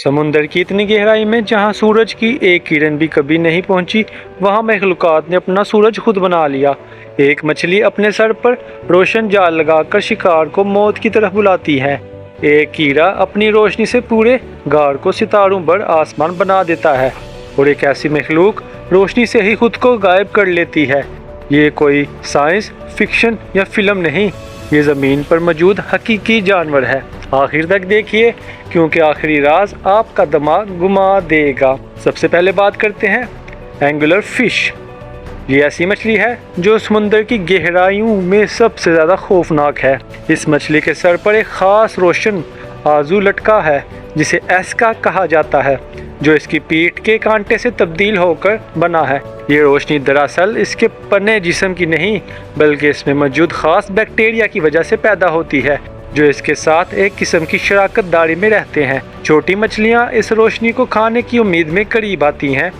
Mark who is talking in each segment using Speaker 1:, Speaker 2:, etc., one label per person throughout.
Speaker 1: समुंदर की इतनी गहराई में जहां सूरज की एक किरण भी कभी नहीं पहुंची, वहां मखलूकात ने अपना सूरज खुद बना लिया। एक मछली अपने सर पर रोशन जाल लगाकर शिकार को मौत की तरफ बुलाती है। एक कीड़ा अपनी रोशनी से पूरे गार को सितारों भर आसमान बना देता है, और एक ऐसी मखलूक रोशनी से ही खुद को गायब कर लेती है। ये कोई साइंस फिक्शन या फिल्म नहीं, ये ज़मीन पर मौजूद हकीकी जानवर है। आखिर तक देखिए, क्योंकि आखिरी राज आपका दिमाग घुमा देगा। सबसे पहले बात करते हैं एंगुलर फिश। ये ऐसी मछली है जो समुंदर की गहराइयों में सबसे ज़्यादा खौफनाक है। इस मछली के सर पर एक ख़ास रोशन आजू लटका है जिसे एस्का कहा जाता है, जो इसकी पीठ के कांटे से तब्दील होकर बना है। ये रोशनी दरअसल इसके पने जिस्म की नहीं, बल्कि इसमें मौजूद ख़ास बैक्टीरिया की वजह से पैदा होती है, जो इसके साथ एक किस्म की शराकत दारी में रहते हैं। छोटी मछलियाँ इस रोशनी को खाने की उम्मीद में करीब आती हैं,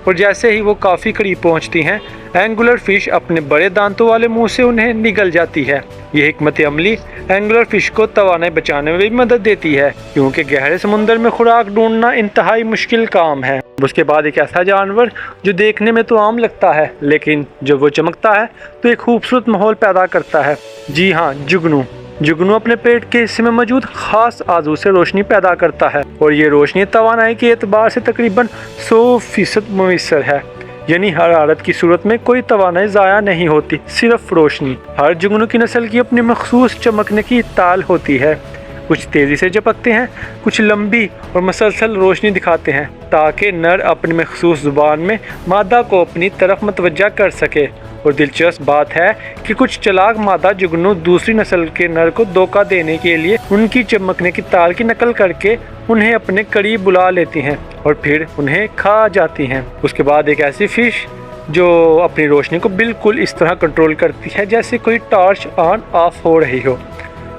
Speaker 1: और जैसे ही वो काफ़ी करीब पहुंचती हैं, एंगुलर फिश अपने बड़े दांतों वाले मुंह से उन्हें निगल जाती है। ये हिकमत अमली एंगुलर फिश को तवानाई बचाने में भी मदद देती है, क्योंकि गहरे समुंदर में खुराक ढूंढना इंतहाई मुश्किल काम है। उसके बाद एक ऐसा जानवर जो देखने में तो आम लगता है, लेकिन जब वो चमकता है तो एक खूबसूरत माहौल पैदा करता है। जी हाँ, जुगनू। जुगनू अपने पेट के हिस्से में मौजूद खास आजू से रोशनी पैदा करता है, और ये रोशनी तवानाई के एतबार से तकरीबन 100% मुयस्सर है। यानी हरारत की सूरत में कोई तवानाई ज़ाया नहीं होती, सिर्फ रोशनी। हर जुगनू की नस्ल की अपनी मखसूस चमकने की ताल होती है। कुछ तेज़ी से झपकते हैं, कुछ लंबी और मसलसल रोशनी दिखाते हैं, ताकि नर अपनी मखसूस ज़ुबान में मादा को अपनी तरफ मतवज्जा कर सके। और दिलचस्प बात है कि कुछ चालाक मादा जुगनू दूसरी नस्ल के नर को धोखा देने के लिए उनकी चमकने की ताल की नकल करके उन्हें अपने करीब बुला लेती हैं और फिर उन्हें खा जाती हैं। उसके बाद एक ऐसी फिश जो अपनी रोशनी को बिल्कुल इस तरह कंट्रोल करती है जैसे कोई टॉर्च ऑन ऑफ हो रही हो।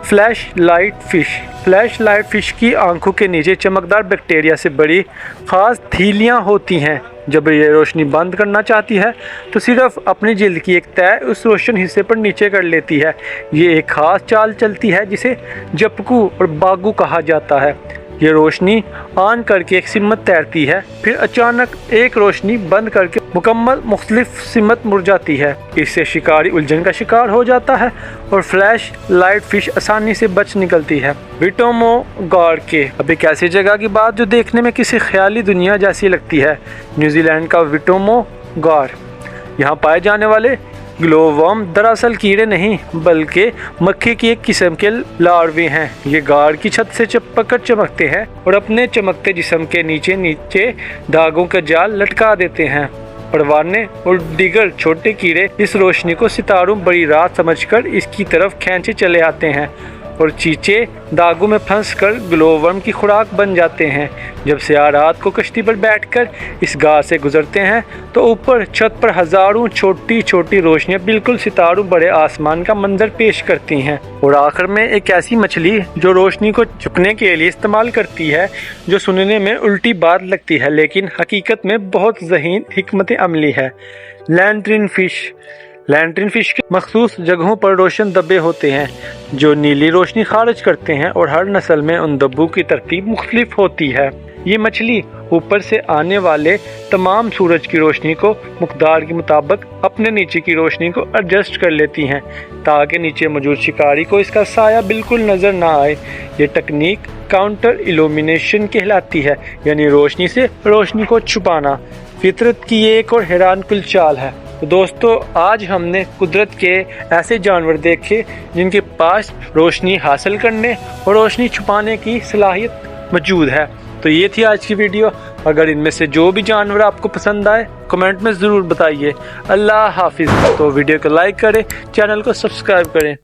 Speaker 1: Flash light fish. Flash light fish की आंखों के नीचे चमकदार बैक्टीरिया से बड़ी खास थीलियाँ होती हैं। जब ये रोशनी बंद करना चाहती है तो सिर्फ अपनी जिल्द की एक तह उस रोशन हिस्से पर नीचे कर लेती है। ये एक खास चाल चलती है जिसे जपकू और बागू कहा जाता है। ये रोशनी ऑन करके एक सिमत तैरती है, फिर अचानक एक रोशनी बंद करके मुकम्मल मुख्तलिफ सिमत मुड़ जाती है। इससे शिकारी उलझन का शिकार हो जाता है और फ्लैश लाइट फिश आसानी से बच निकलती है। विटोमो गार के। अब एक ऐसी जगह की बात जो देखने में किसी ख्याली दुनिया जैसी लगती है। न्यूजीलैंड का विटोमो गार। यहाँ पाए जाने वाले ग्लोवर्म दरअसल कीड़े नहीं, बल्कि मक्खी की एक किस्म के लार्वे हैं। ये गार की छत से चिपक कर चमकते हैं और अपने चमकते जिस्म के नीचे नीचे धागों का जाल लटका देते हैं। परवाने और दीगर छोटे कीड़े इस रोशनी को सितारों बड़ी रात समझकर इसकी तरफ खींचे चले आते हैं, और चीचे दागों में फंसकर ग्लोवर्म की खुराक बन जाते हैं। जब सियाह रात को कश्ती पर बैठकर इस गार से गुजरते हैं तो ऊपर छत पर हज़ारों छोटी छोटी रोशनियां बिल्कुल सितारों बड़े आसमान का मंजर पेश करती हैं। और आखिर में एक ऐसी मछली जो रोशनी को छुपने के लिए इस्तेमाल करती है, जो सुनने में उल्टी बात लगती है लेकिन हकीकत में बहुत ज़हीन हिकमत अमली है। लैंड्रिन फिश। लैंड्रिन फिश के मखसूस जगहों पर रोशन धब्बे होते हैं जो नीली रोशनी खारिज करते हैं, और हर नस्ल में उन धब्बों की तरतीब मुख्तलिफ होती है। ये मछली ऊपर से आने वाले तमाम सूरज की रोशनी को मकदार के मुताबिक अपने नीचे की रोशनी को एडजस्ट कर लेती हैं, ताकि नीचे मौजूद शिकारी को इसका साया बिल्कुल नज़र ना आए। ये तकनीक काउंटर इल्यूमिनेशन कहलाती है, यानी रोशनी से रोशनी को छुपाना। फितरत की ये एक और हैरानकुन चाल है। तो दोस्तों, आज हमने कुदरत के ऐसे जानवर देखे जिनके पास रोशनी हासिल करने और रोशनी छुपाने की सलाहियत मौजूद है। तो ये थी आज की वीडियो। अगर इनमें से जो भी जानवर आपको पसंद आए कमेंट में ज़रूर बताइए। अल्लाह हाफिज़। तो वीडियो को लाइक करें, चैनल को सब्सक्राइब करें।